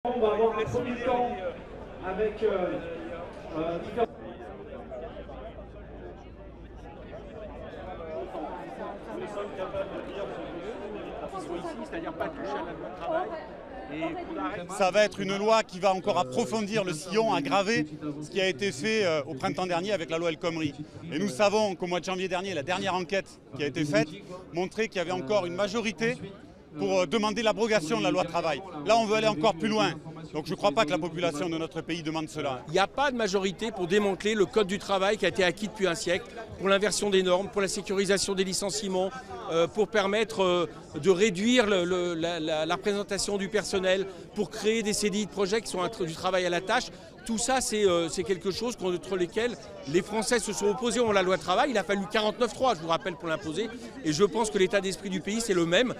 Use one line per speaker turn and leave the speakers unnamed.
On va avoir un premier temps avec différents...
Nous sommes capables de dire qu'ils sont ici, c'est-à-dire pas toucher à la loi de travail.
Ça va être une loi qui va encore approfondir le sillon, aggraver ce qui a été fait au printemps dernier avec la loi El Khomri. Et nous savons qu'au mois de janvier dernier, la dernière enquête qui a été faite montrait qu'il y avait encore une majorité pour demander l'abrogation de la loi travail. Là, on veut aller encore plus loin. Donc je ne crois pas que la population de notre pays demande cela.
Il n'y a pas de majorité pour démanteler le code du travail qui a été acquis depuis un siècle, pour l'inversion des normes, pour la sécurisation des licenciements, pour permettre de réduire la représentation du personnel, pour créer des CDI de projet qui sont du travail à la tâche. Tout ça, c'est quelque chose contre lequel les Français se sont opposés à la loi travail. Il a fallu 49-3, je vous rappelle, pour l'imposer. Et je pense que l'état d'esprit du pays, c'est le même.